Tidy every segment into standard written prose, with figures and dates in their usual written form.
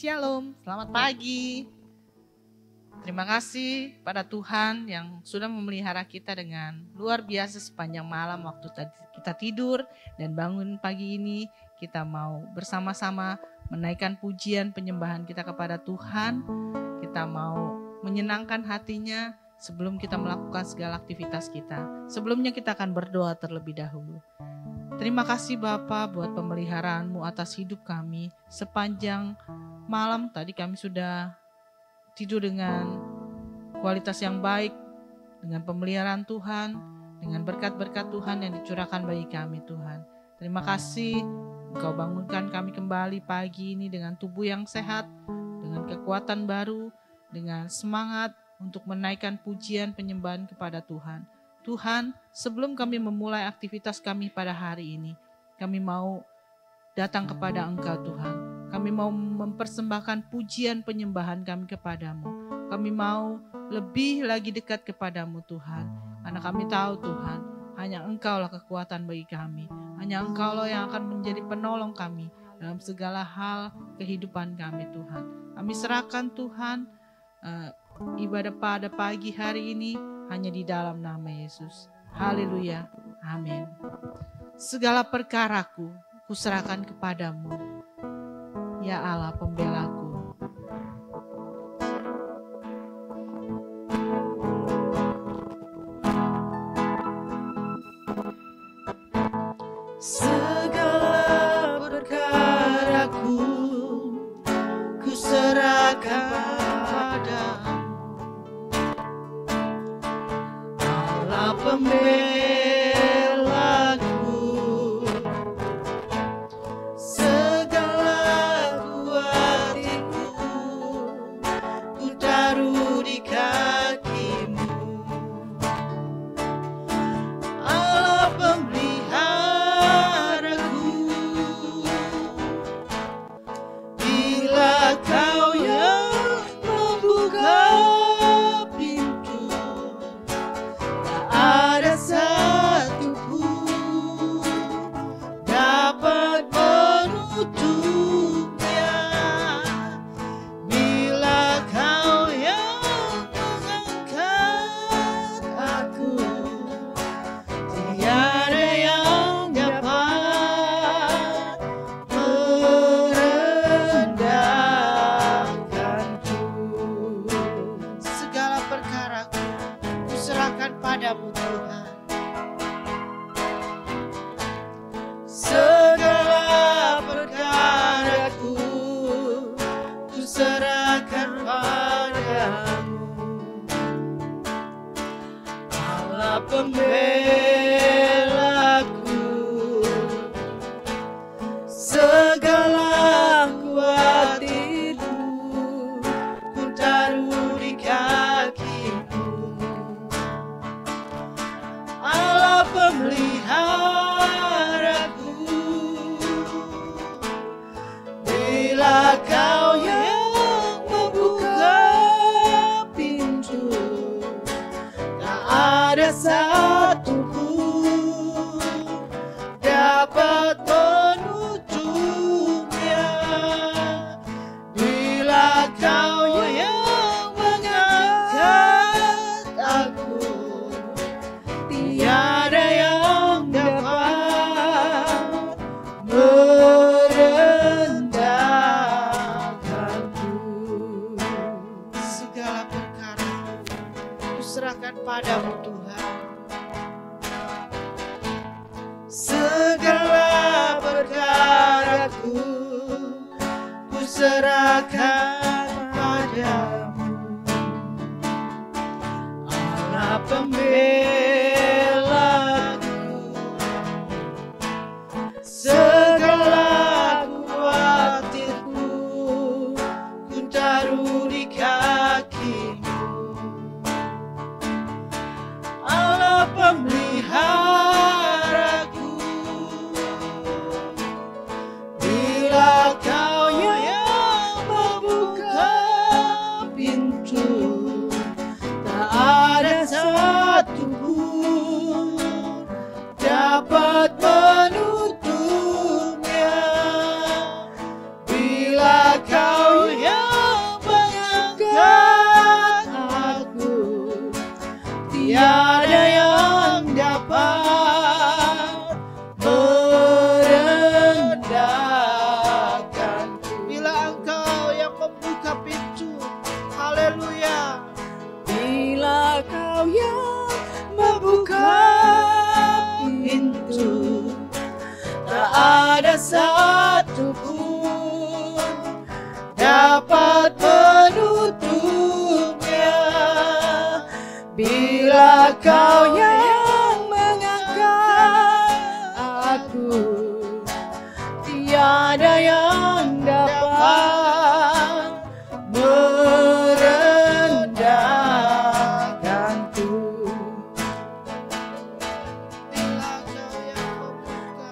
Shalom, selamat pagi. Terima kasih pada Tuhan yang sudah memelihara kita dengan luar biasa sepanjang malam waktu kita tidur dan bangun pagi ini. Kita mau bersama-sama menaikkan pujian penyembahan kita kepada Tuhan. Kita mau menyenangkan hatinya sebelum kita melakukan segala aktivitas kita. Sebelumnya kita akan berdoa terlebih dahulu. Terima kasih Bapa buat pemeliharaanmu atas hidup kami. Sepanjang malam tadi kami sudah tidur dengan kualitas yang baik, dengan pemeliharaan Tuhan, dengan berkat-berkat Tuhan yang dicurahkan bagi kami Tuhan. Terima kasih Engkau bangunkan kami kembali pagi ini dengan tubuh yang sehat, dengan kekuatan baru, dengan semangat untuk menaikkan pujian penyembahan kepada Tuhan. Tuhan, sebelum kami memulai aktivitas kami pada hari ini, kami mau datang kepada Engkau Tuhan. Kami mau mempersembahkan pujian penyembahan kami kepadamu. Kami mau lebih lagi dekat kepadamu Tuhan. Karena kami tahu Tuhan, hanya Engkaulah kekuatan bagi kami. Hanya Engkaulah yang akan menjadi penolong kami dalam segala hal kehidupan kami Tuhan. Kami serahkan Tuhan ibadah pada pagi hari ini hanya di dalam nama Yesus. Haleluya. Amin. Segala perkaraku kuserahkan kepadamu, ya Allah pembelaku. Segala perkaraku kuserahkan padamu, Allah pembelaku. Segala kuatiku ku taruh di kakimu, Allah pemeliharaku. Bila Kau yang membuka pintu, tak ada satu pun dapat menutupnya. Bila Kau yang mengangkat aku, tiada yang dapat merendahkanku. Segala perkaraku kuserahkan padamu Tuhan. Segala perkaraku kuserahkan padamu, Allah pembelaku. Segala kuatiku ku taruh di kakimu, Allah pemeliharaku. Bila Kau yang membuka pintu, tak ada satu pun dapat menutupnya. Bila Kau yang mengangkat aku, tiada yang dapat merendahkanku. Segala perkara kuserahkan padamu Tuhan. Segala perkaraku kuserahkan padamu, Allah pembelaku. Segala kuatirku ku taruh di kakimu, Allah pemeliharaku. Bila Kau yang membuka pintu, tak ada satu dapat menutupnya. Bila Kau yang mengangkat aku, tiada yang dapat merendahkanku.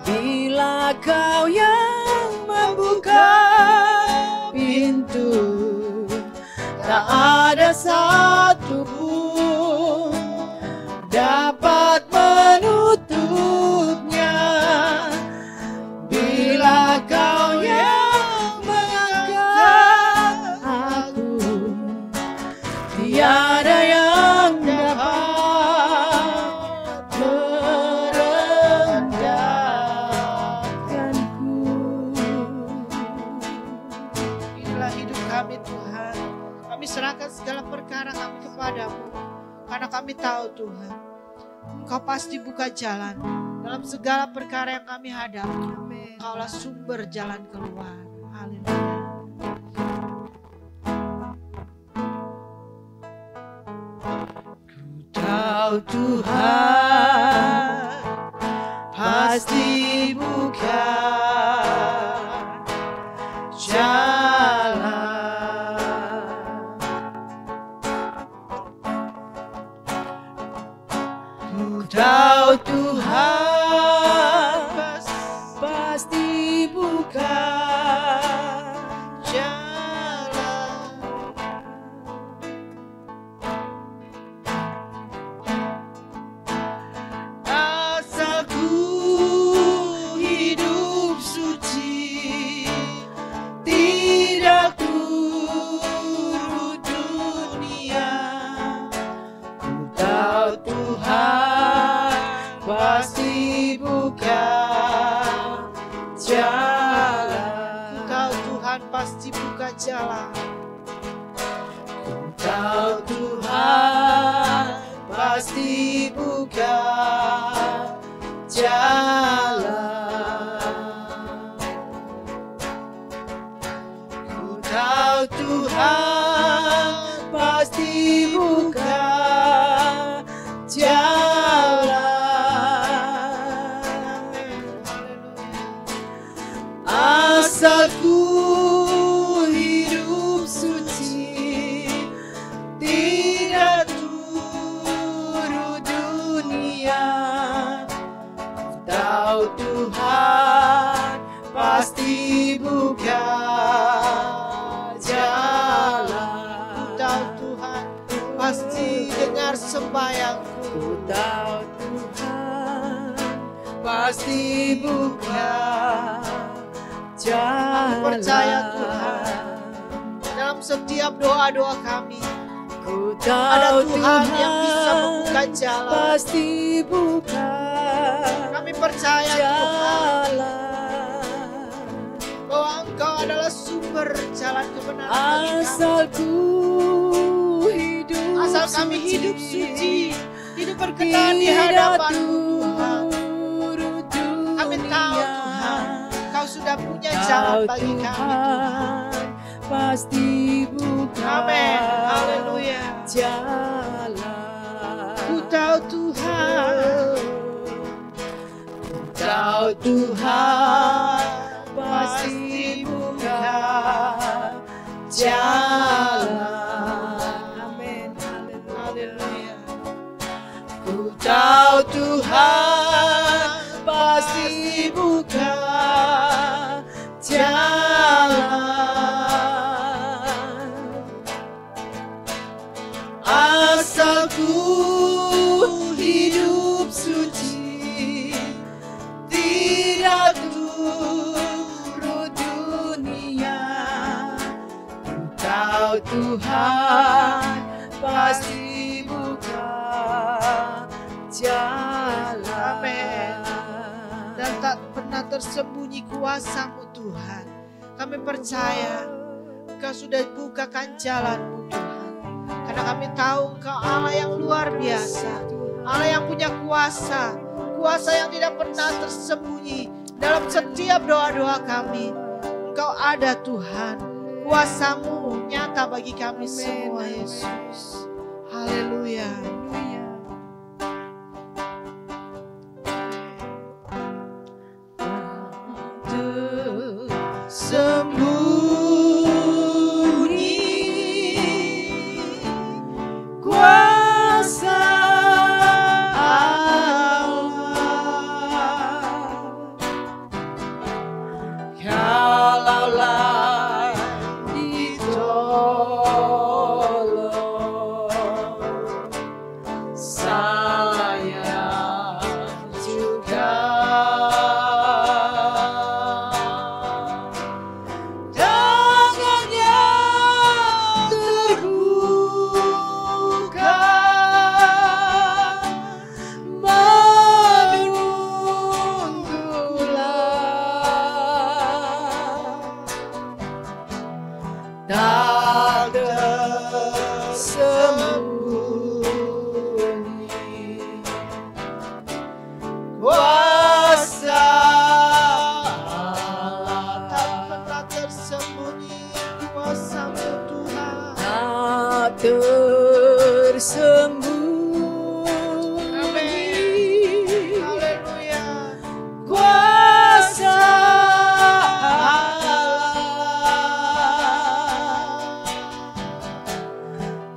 Bila Kau yang membuka pintu, tak ada satu pun dapat menutupnya. Bila Kau yang mengangkat aku, tiada yang dapat merendahkanku. Inilah hidup kami Tuhan. Kami serahkan segala perkara kami kepadamu. Karena kami tahu Tuhan, Engkau pasti buka jalan dalam segala perkara yang kami hadapi. Engkaulah sumber jalan keluar. Haleluya. Kau Tuhan pasti buka jalan. Ku tahu Tuhan pasti buka jalan. Asal ku hidup suci, tidak turut dunia. Ku tahu Tuhan pasti buka jalan. Ku tahu Tuhan pasti buka jalan. Ku tahu Tuhan pasti buka jalan. Ku tahu Tuhan pasti buka jalan. Asal ku hidup suci, tidak turut dunia. Ku tahu Tuhan pasti buka jalan. Ku tahu Tuhan pasti dengar sembahyangku. Ku tahu Tuhan pasti buka jalan. Percaya Tuhan, dalam setiap doa-doa kami Ku ada tahu Tuhan yang bisa membuka jalan. pasti buka Kami percaya Tuhan jalan. bahwa Engkau adalah sumber jalan kebenaran bagi kami. Asal ku hidup Asal kami hidup suci, hidup berkenan di hadapan-Mu Tuhan. Kami tahu Tuhan, Engkau sudah punya jalan bagi kami Tuhan. pasti buka Amin. Haleluya. jalan. Ku tahu Tuhan, Ku tahu Tuhan pasti buka jalan. Amin. haleluya. Ku tahu Tuhan pasti buka jalan. Asal ku hidup suci, tidak turut dunia. Ku tahu Tuhan pasti buka jalan. Amin. Dan tak pernah tersembunyi kuasa-Mu Tuhan. Kami percaya Engkau sudah bukakan jalan-Mu Tuhan. Karena kami tahu Engkau Allah yang luar biasa, Allah yang punya kuasa, kuasa yang tidak pernah tersembunyi dalam setiap doa-doa kami. Engkau ada Tuhan, Kuasa-Mu nyata bagi kami semua, Yesus. Haleluya. Kuasa kalaulah ditolong, saya juga tangannya terbuka tak tersembunyi kuasa Allah, tak pernah tersembunyi kuasa-Mu Tuhan, tak tersembunyi. Amin. Haleluya. Kuasa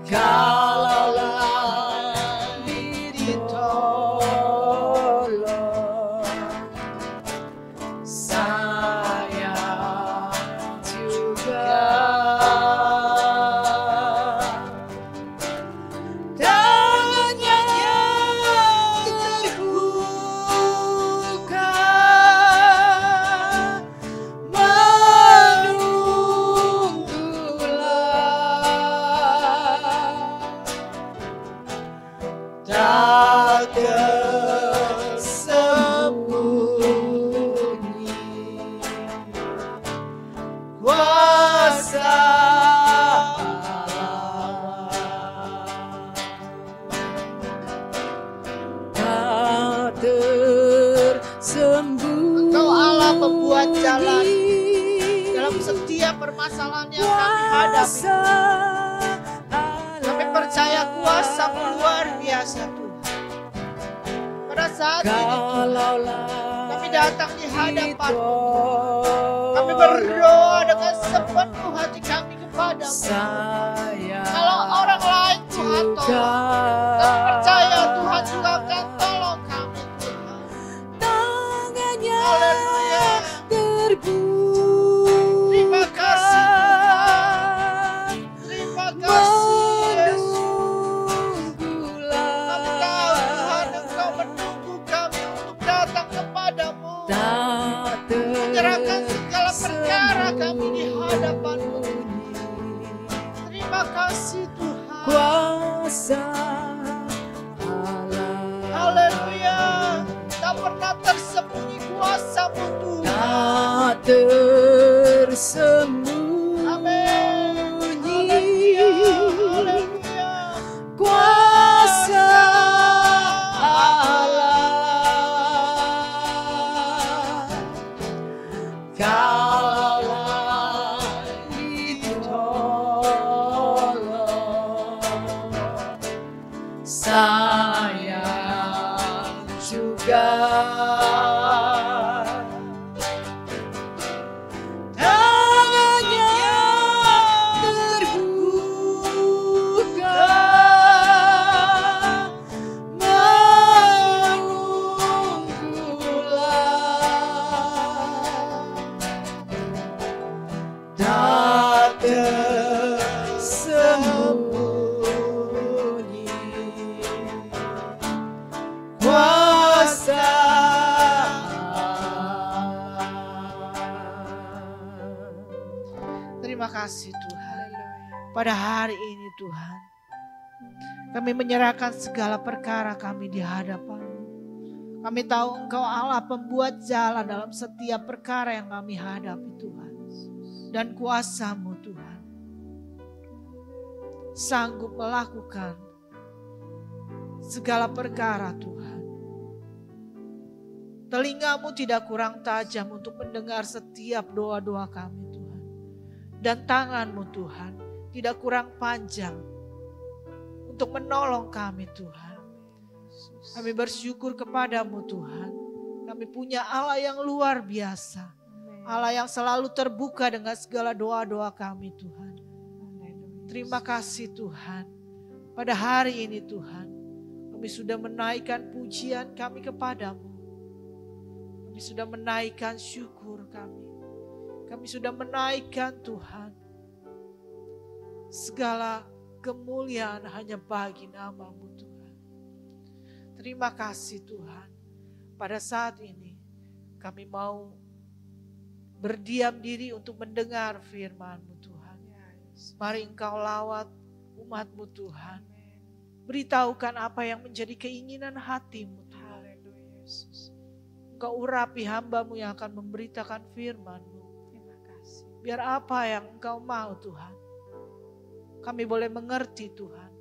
kalaulah ditolong, saya juga tangannya terbuka tak tersembunyi kuasa tak tersembunyi. Engkau Allah pembuat jalan dalam setiap permasalahan yang kami hadapi. Kami percaya kuasa-Mu luar biasa Tuhan. Pada saat ini Tuhan, kami datang di hadapan-Mu. Kami berdoa dengan sepenuh hati kami kepada-Mu. Kalau orang lain Tuhan tolong, kami percaya Tuhan juga akan tolong kami Tuhan. Tangannya terbuka. Terima kasih Tuhan. Terima kasih Yesus. Kami tahu Tuhan Engkau menunggu kami untuk datang kepada-Mu, menyerahkan segala perkara kami di hadapan-Mu. Terima kasih Tuhan. Kuasa Allah. Haleluya. Tak pernah tersembunyi kuasa-Mu Tuhan. Tak tersembunyi. Amin. Haleluya. Kuasa Allah. Kalaulah ditolong, saya juga tangannya terbuka menunggulah tak tersembunyi kuasa. Terima kasih Tuhan. Pada hari ini Tuhan, kami menyerahkan segala perkara kami di hadapan-Mu. Kami tahu Engkau Allah pembuat jalan dalam setiap perkara yang kami hadapi Tuhan. Dan kuasa-Mu Tuhan sanggup melakukan segala perkara Tuhan. Telinga-Mu tidak kurang tajam untuk mendengar setiap doa-doa kami Tuhan. dan tangan-Mu Tuhan tidak kurang panjang untuk menolong kami Tuhan. Kami bersyukur kepadamu Tuhan. Kami punya Allah yang luar biasa. Allah yang selalu terbuka dengan segala doa-doa kami Tuhan. Terima kasih Tuhan. Pada hari ini Tuhan, kami sudah menaikkan pujian kami kepadamu. Kami sudah menaikkan syukur kami. Kami sudah menaikkan Tuhan. Segala kemuliaan hanya bagi nama-Mu Tuhan. Terima kasih Tuhan. Pada saat ini kami mau berdiam diri untuk mendengar firman-Mu Tuhan. Mari Engkau lawat umat-Mu Tuhan. Beritahukan apa yang menjadi keinginan hati-Mu Tuhan. Engkau urapi hamba-Mu yang akan memberitakan firman-Mu. Biar apa yang Engkau mau Tuhan, kami boleh mengerti Tuhan.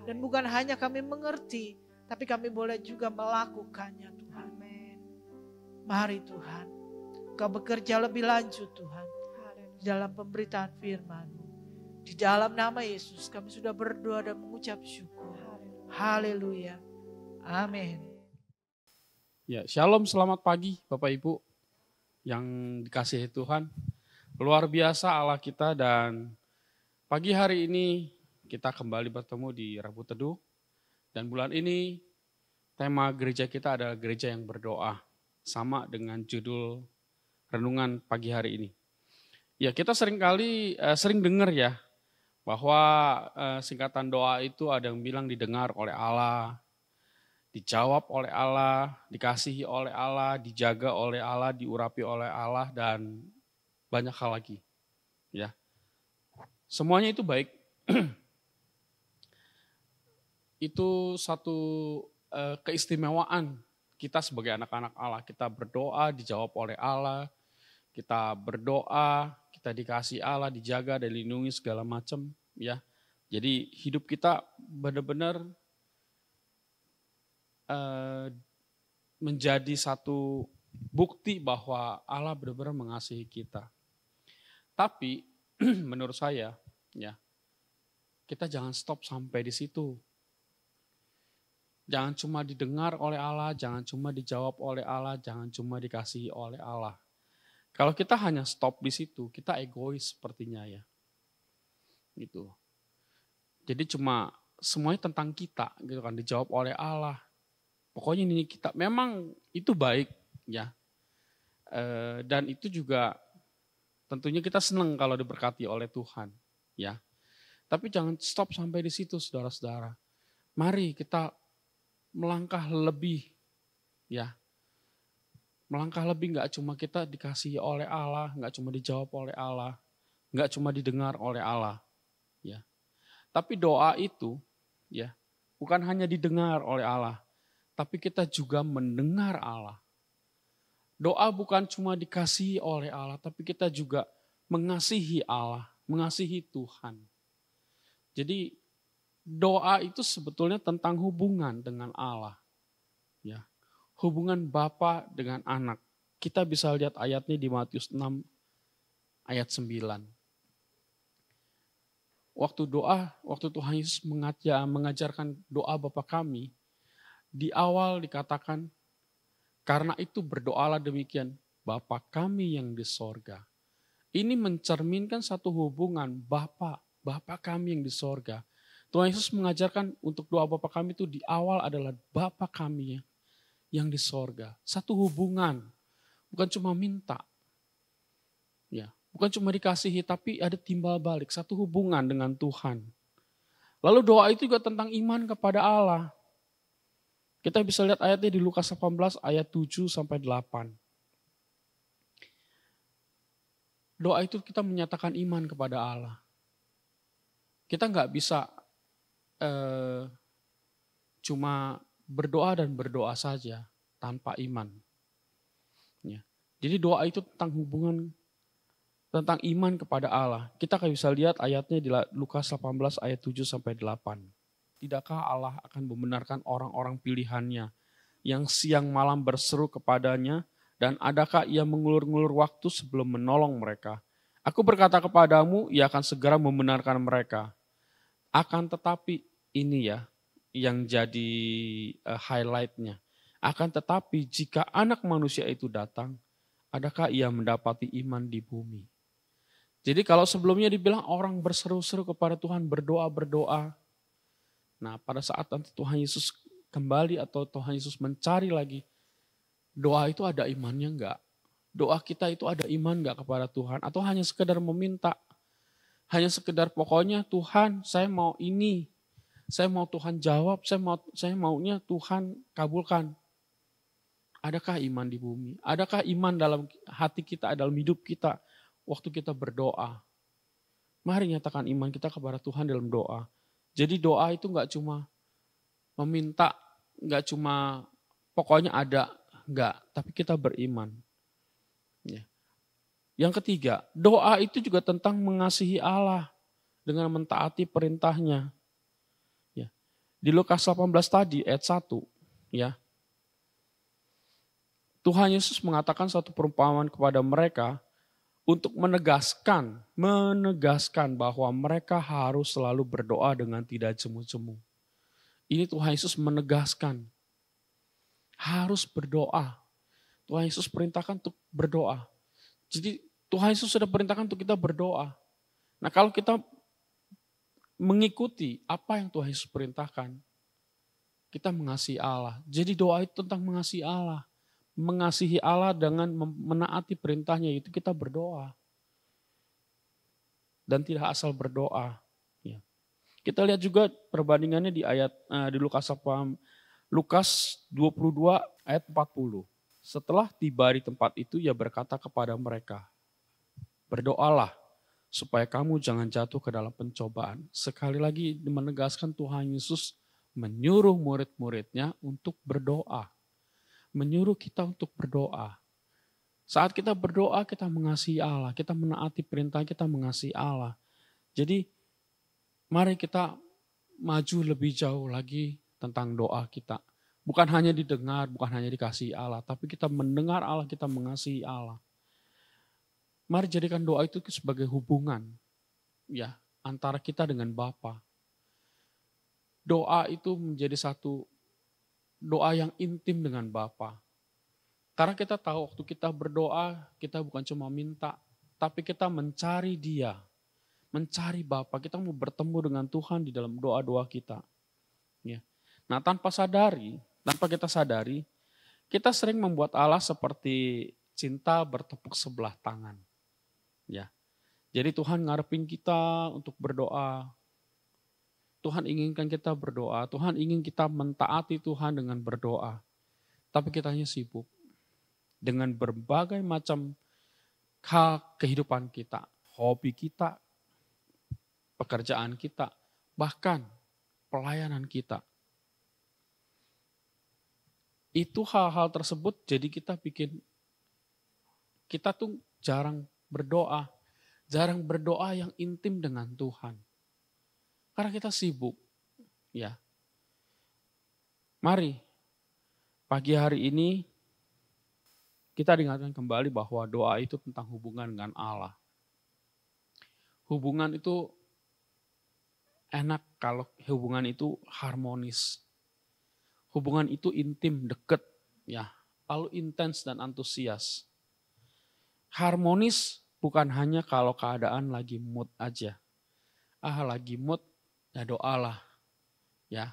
Dan bukan hanya kami mengerti, tapi kami boleh juga melakukannya Tuhan. Mari Tuhan, Engkau bekerja lebih lanjut Tuhan. Di dalam pemberitaan firman-Mu. Di dalam nama Yesus kami sudah berdoa dan mengucap syukur. Haleluya. Amin. Ya, shalom, selamat pagi Bapak Ibu yang dikasihi Tuhan. Luar biasa Allah kita, dan pagi hari ini kita kembali bertemu di Rabu Teduh. Dan bulan ini tema gereja kita adalah gereja yang berdoa. Sama dengan judul renungan pagi hari ini. Ya, kita sering dengar ya bahwa singkatan doa itu ada yang bilang didengar oleh Allah, dijawab oleh Allah, dikasihi oleh Allah, dijaga oleh Allah, diurapi oleh Allah, dan banyak hal lagi. Ya, semuanya itu baik. Itu satu keistimewaan kita sebagai anak-anak Allah. Kita berdoa, dijawab oleh Allah. Kita berdoa, kita dikasih Allah, dijaga, dilindungi segala macam. Ya, jadi hidup kita benar-benar menjadi satu bukti bahwa Allah benar-benar mengasihi kita. Tapi menurut saya, ya, kita jangan stop sampai di situ. Jangan cuma didengar oleh Allah, jangan cuma dijawab oleh Allah, jangan cuma dikasihi oleh Allah. Kalau kita hanya stop di situ, kita egois sepertinya ya. Gitu. Jadi cuma semuanya tentang kita gitu kan, dijawab oleh Allah. Pokoknya ini kita, memang itu baik ya. Dan itu juga tentunya kita senang kalau diberkati oleh Tuhan ya. Tapi jangan stop sampai di situ saudara-saudara. Mari kita melangkah lebih ya. Melangkah lebih, nggak cuma kita dikasihi oleh Allah, nggak cuma dijawab oleh Allah, nggak cuma didengar oleh Allah, ya. Tapi doa itu, ya, bukan hanya didengar oleh Allah, tapi kita juga mendengar Allah. Doa bukan cuma dikasihi oleh Allah, tapi kita juga mengasihi Allah, mengasihi Tuhan. Jadi doa itu sebetulnya tentang hubungan dengan Allah, ya. Hubungan Bapa dengan anak. Kita bisa lihat ayatnya di Matius 6 ayat 9. Waktu Tuhan Yesus mengajarkan doa Bapa kami, di awal dikatakan, karena itu berdoalah demikian, Bapa kami yang di sorga. Ini mencerminkan satu hubungan Bapa kami yang di sorga. Tuhan Yesus mengajarkan untuk doa Bapa kami itu di awal adalah Bapa kami yang di sorga. Satu hubungan, bukan cuma minta. Ya, bukan cuma dikasihi, tapi ada timbal balik, satu hubungan dengan Tuhan. Lalu doa itu juga tentang iman kepada Allah. Kita bisa lihat ayatnya di Lukas 18 ayat 7 sampai 8. Doa itu kita menyatakan iman kepada Allah. Kita nggak bisa cuma berdoa dan berdoa saja tanpa iman. Ya. Jadi doa itu tentang hubungan, tentang iman kepada Allah. Kita akan bisa lihat ayatnya di Lukas 18 ayat 7 sampai 8. Tidakkah Allah akan membenarkan orang-orang pilihannya yang siang malam berseru kepadanya, dan adakah ia mengulur-ngulur waktu sebelum menolong mereka? Aku berkata kepadamu, ia akan segera membenarkan mereka. Akan tetapi ini ya yang jadi highlight-nya. Akan tetapi jika anak manusia itu datang, adakah ia mendapati iman di bumi? Jadi kalau sebelumnya dibilang orang berseru-seru kepada Tuhan, berdoa-berdoa. Nah pada saat nanti Tuhan Yesus kembali atau Tuhan Yesus mencari lagi, doa itu ada imannya enggak? Doa kita itu ada iman enggak kepada Tuhan? Atau hanya sekedar meminta? Hanya sekedar pokoknya Tuhan saya mau ini. Saya mau Tuhan jawab, saya maunya Tuhan kabulkan. Adakah iman di bumi? Adakah iman dalam hati kita, dalam hidup kita waktu kita berdoa? Mari nyatakan iman kita kepada Tuhan dalam doa. Jadi doa itu enggak cuma meminta, enggak cuma pokoknya ada, enggak. Tapi kita beriman. Ya. Yang ketiga, doa itu juga tentang mengasihi Allah dengan mentaati perintahnya. Ya. Di Lukas 18 tadi ayat 1, ya. Tuhan Yesus mengatakan suatu perumpamaan kepada mereka untuk menegaskan bahwa mereka harus selalu berdoa dengan tidak jemu-jemu. Ini Tuhan Yesus menegaskan harus berdoa. Tuhan Yesus perintahkan untuk berdoa. Jadi Tuhan Yesus sudah perintahkan untuk kita berdoa. Nah kalau kita mengikuti apa yang Tuhan Yesus perintahkan, kita mengasihi Allah. Jadi doa itu tentang mengasihi Allah. Mengasihi Allah dengan menaati perintahnya itu kita berdoa. Dan tidak asal berdoa. Ya. Kita lihat juga perbandingannya di ayat di Lukas 22 ayat 40. Setelah tiba di tempat itu, ia berkata kepada mereka, berdoalah supaya kamu jangan jatuh ke dalam pencobaan. Sekali lagi menegaskan Tuhan Yesus menyuruh murid-muridnya untuk berdoa. Menyuruh kita untuk berdoa. Saat kita berdoa, kita mengasihi Allah. Kita menaati perintah, kita mengasihi Allah. Jadi, mari kita maju lebih jauh lagi tentang doa kita. Bukan hanya didengar, bukan hanya dikasihi Allah, tapi kita mendengar Allah, kita mengasihi Allah. Mari jadikan doa itu sebagai hubungan ya antara kita dengan Bapa. Doa itu menjadi satu doa yang intim dengan Bapa. Karena kita tahu waktu kita berdoa, kita bukan cuma minta, tapi kita mencari Dia, mencari Bapa. Kita mau bertemu dengan Tuhan di dalam doa-doa kita. Ya. Nah, tanpa kita sadari, kita sering membuat Allah seperti cinta bertepuk sebelah tangan. Ya. Jadi Tuhan ngarepin kita untuk berdoa. Tuhan inginkan kita berdoa. Tuhan ingin kita mentaati Tuhan dengan berdoa. Tapi kita hanya sibuk dengan berbagai macam hal kehidupan kita. Hobi kita, pekerjaan kita, bahkan pelayanan kita. Itu hal-hal tersebut jadi kita tuh jarang berdoa yang intim dengan Tuhan. Karena kita sibuk, ya. Mari pagi hari ini kita diingatkan kembali bahwa doa itu tentang hubungan dengan Allah. Hubungan itu enak kalau hubungan itu harmonis. Hubungan itu intim, dekat, ya, lalu intens dan antusias. Harmonis bukan hanya kalau keadaan lagi mood aja. Lagi mood, ya doalah, ya.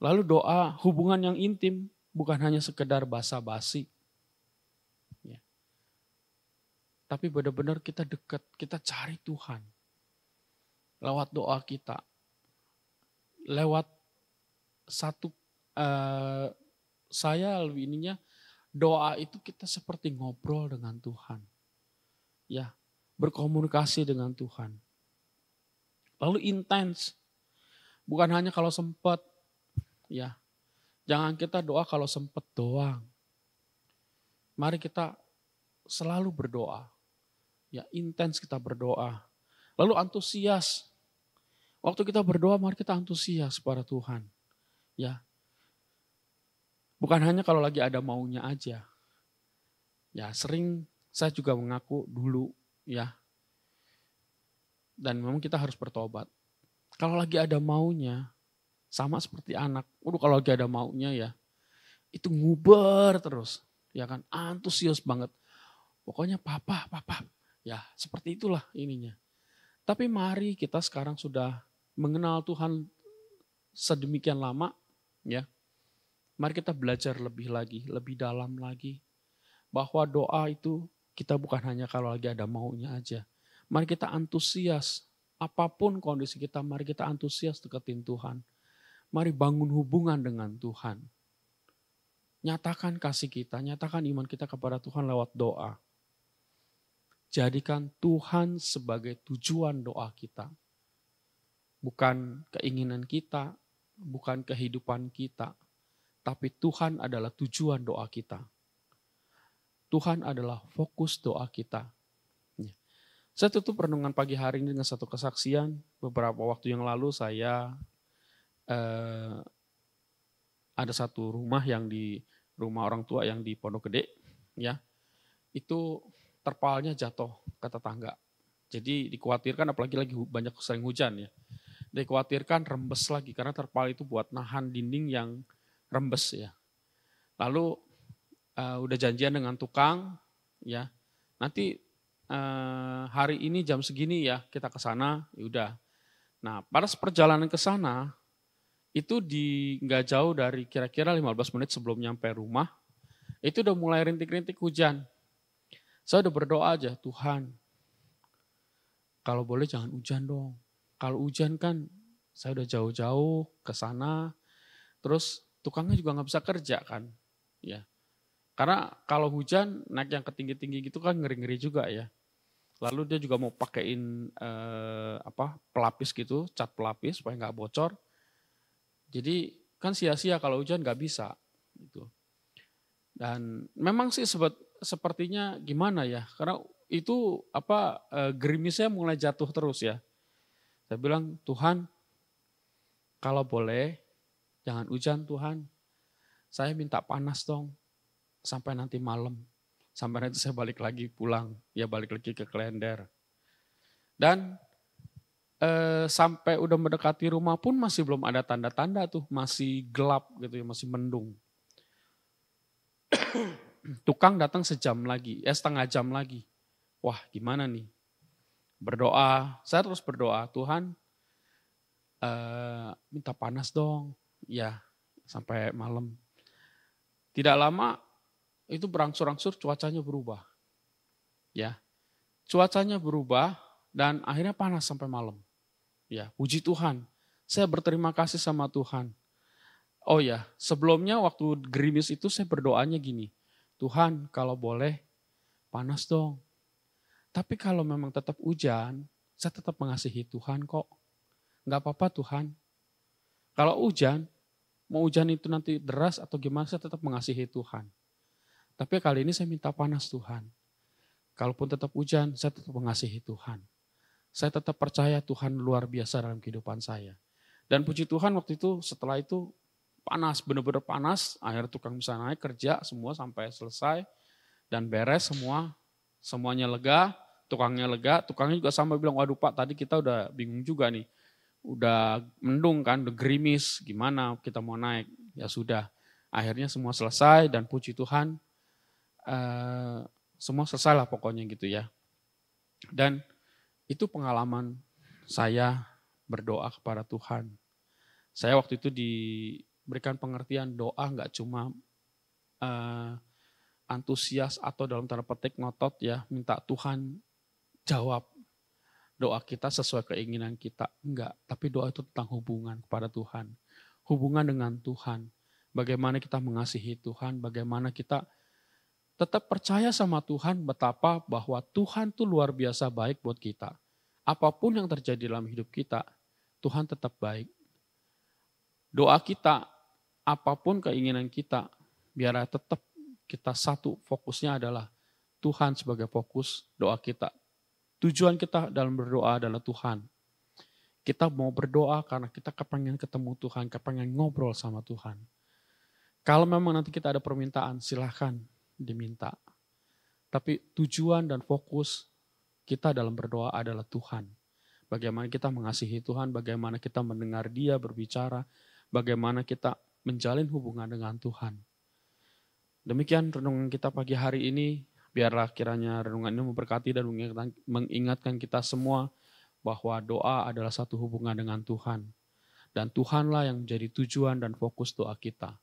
Lalu doa, hubungan yang intim bukan hanya sekedar basa-basi. Ya. Tapi benar-benar kita dekat, kita cari Tuhan. Lewat doa kita. Lewat saya lebih ininya doa itu kita seperti ngobrol dengan Tuhan, ya, berkomunikasi dengan Tuhan. Lalu intens, bukan hanya kalau sempat, ya, jangan kita doa kalau sempat doang. Mari kita selalu berdoa, ya, intens kita berdoa. Lalu antusias, waktu kita berdoa mari kita antusias pada Tuhan. Ya, bukan hanya kalau lagi ada maunya aja. Ya, sering saya juga mengaku dulu ya. Dan memang kita harus bertobat. Kalau lagi ada maunya, sama seperti anak. Kalau lagi ada maunya ya, itu nguber terus. Ya kan, antusias banget. Pokoknya papa. Ya seperti itulah ininya. Tapi mari kita sekarang sudah mengenal Tuhan sedemikian lama, ya. Mari kita belajar lebih lagi, lebih dalam lagi. Bahwa doa itu kita bukan hanya kalau lagi ada maunya aja. Mari kita antusias, apapun kondisi kita, mari kita antusias deketin Tuhan. Mari bangun hubungan dengan Tuhan. Nyatakan kasih kita, nyatakan iman kita kepada Tuhan lewat doa. Jadikan Tuhan sebagai tujuan doa kita. Bukan keinginan kita, bukan kehidupan kita. Tapi Tuhan adalah tujuan doa kita. Tuhan adalah fokus doa kita. Saya tutup renungan pagi hari ini dengan satu kesaksian. Beberapa waktu yang lalu saya ada satu rumah yang di rumah orang tua yang di Pondok Gede, ya. Itu terpalnya jatuh ke tetangga. Jadi dikhawatirkan, apalagi lagi banyak sering hujan ya. Dikhawatirkan rembes lagi karena terpal itu buat nahan dinding yang rembes ya. Lalu udah janjian dengan tukang, ya. Nanti hari ini jam segini ya kita ke sana, ya udah. Nah, pada perjalanan ke sana itu nggak jauh dari kira-kira 15 menit sebelum nyampe rumah, itu udah mulai rintik-rintik hujan. Saya udah berdoa aja, Tuhan, kalau boleh jangan hujan dong. Kalau hujan kan saya udah jauh-jauh ke sana, terus tukangnya juga nggak bisa kerja kan, ya. Karena kalau hujan naik yang ketinggi-tinggi gitu kan ngeri-ngeri juga ya. Lalu dia juga mau pakein pelapis gitu, cat pelapis supaya nggak bocor. Jadi kan sia-sia kalau hujan nggak bisa gitu. Dan memang sih sepertinya gimana ya? Karena itu gerimisnya mulai jatuh terus ya. Saya bilang, Tuhan, kalau boleh jangan hujan Tuhan. Saya minta panas dong. Sampai nanti malam, sampai nanti saya balik lagi pulang, ya balik lagi ke Klender. Dan sampai udah mendekati rumah pun masih belum ada tanda-tanda tuh, masih gelap gitu ya, masih mendung. Tukang datang setengah jam lagi. Wah gimana nih? Berdoa, saya terus berdoa, Tuhan minta panas dong, ya sampai malam. Tidak lama, itu berangsur-angsur cuacanya berubah. Ya. Cuacanya berubah dan akhirnya panas sampai malam. Ya, puji Tuhan. Saya berterima kasih sama Tuhan. Oh ya, sebelumnya waktu gerimis itu saya berdoanya gini. Tuhan, kalau boleh panas dong. Tapi kalau memang tetap hujan, saya tetap mengasihi Tuhan kok. Enggak apa-apa Tuhan. Kalau hujan, mau hujan itu nanti deras atau gimana, saya tetap mengasihi Tuhan. Tapi kali ini saya minta panas Tuhan. Kalaupun tetap hujan, saya tetap mengasihi Tuhan. Saya tetap percaya Tuhan luar biasa dalam kehidupan saya. Dan puji Tuhan waktu itu setelah itu panas, benar-benar panas. Akhirnya tukang bisa naik kerja semua sampai selesai. Dan beres semuanya lega, tukangnya lega. Tukangnya juga sampai bilang, waduh Pak tadi kita udah bingung juga nih. Udah mendung kan, udah gerimis, gimana kita mau naik. Ya sudah, akhirnya semua selesai dan puji Tuhan. Semua selesai lah pokoknya gitu ya. Dan itu pengalaman saya berdoa kepada Tuhan. Saya waktu itu diberikan pengertian doa nggak cuma antusias atau dalam tanda petik ngotot ya, minta Tuhan jawab doa kita sesuai keinginan kita. Enggak, tapi doa itu tentang hubungan kepada Tuhan. Hubungan dengan Tuhan. Bagaimana kita mengasihi Tuhan, bagaimana kita tetap percaya sama Tuhan betapa bahwa Tuhan tuh luar biasa baik buat kita. Apapun yang terjadi dalam hidup kita, Tuhan tetap baik. Doa kita, apapun keinginan kita, biar tetap kita satu, fokusnya adalah Tuhan sebagai fokus doa kita. Tujuan kita dalam berdoa adalah Tuhan. Kita mau berdoa karena kita kepengen ketemu Tuhan, kepengen ngobrol sama Tuhan. Kalau memang nanti kita ada permintaan, silahkan diminta. Tapi tujuan dan fokus kita dalam berdoa adalah Tuhan. Bagaimana kita mengasihi Tuhan, bagaimana kita mendengar Dia berbicara, bagaimana kita menjalin hubungan dengan Tuhan. Demikian renungan kita pagi hari ini. Biarlah kiranya renungan ini memberkati dan mengingatkan kita semua bahwa doa adalah satu hubungan dengan Tuhan. Dan Tuhanlah yang menjadi tujuan dan fokus doa kita.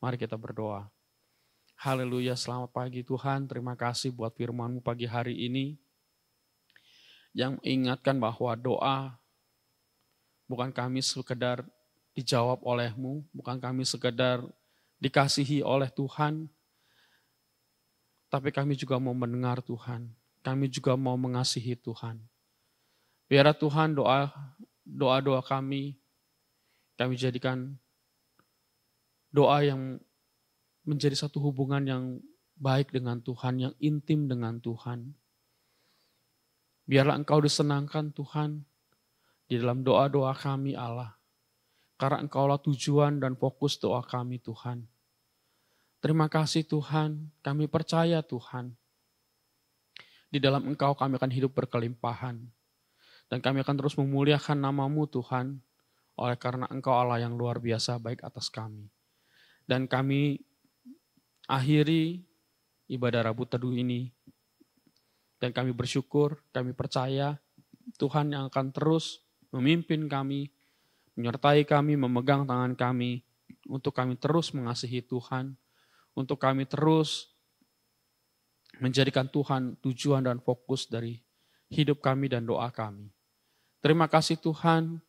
Mari kita berdoa. Haleluya, selamat pagi Tuhan. Terima kasih buat firman-Mu pagi hari ini. Yang mengingatkan bahwa doa bukan kami sekedar dijawab oleh-Mu, bukan kami sekedar dikasihi oleh Tuhan, tapi kami juga mau mendengar Tuhan. Kami juga mau mengasihi Tuhan. Biarlah Tuhan doa-doa kami jadikan doa yang menjadi satu hubungan yang baik dengan Tuhan, yang intim dengan Tuhan. Biarlah Engkau disenangkan Tuhan di dalam doa-doa kami Allah. Karena Engkaulah tujuan dan fokus doa kami Tuhan. Terima kasih Tuhan, kami percaya Tuhan. Di dalam Engkau kami akan hidup berkelimpahan. Dan kami akan terus memuliakan nama-Mu Tuhan, oleh karena Engkau Allah yang luar biasa baik atas kami. Dan kami akhiri ibadah Rabu Teduh ini. Dan kami bersyukur, kami percaya Tuhan yang akan terus memimpin kami, menyertai kami, memegang tangan kami, untuk kami terus mengasihi Tuhan, untuk kami terus menjadikan Tuhan tujuan dan fokus dari hidup kami dan doa kami. Terima kasih Tuhan,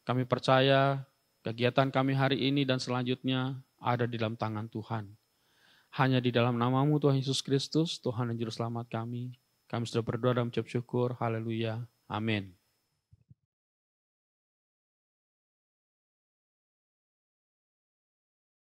kami percaya kegiatan kami hari ini dan selanjutnya ada di dalam tangan Tuhan. Hanya di dalam nama-Mu Tuhan Yesus Kristus, Tuhan dan Juru Selamat kami sudah berdoa dan mengucap syukur. Haleluya. Amin.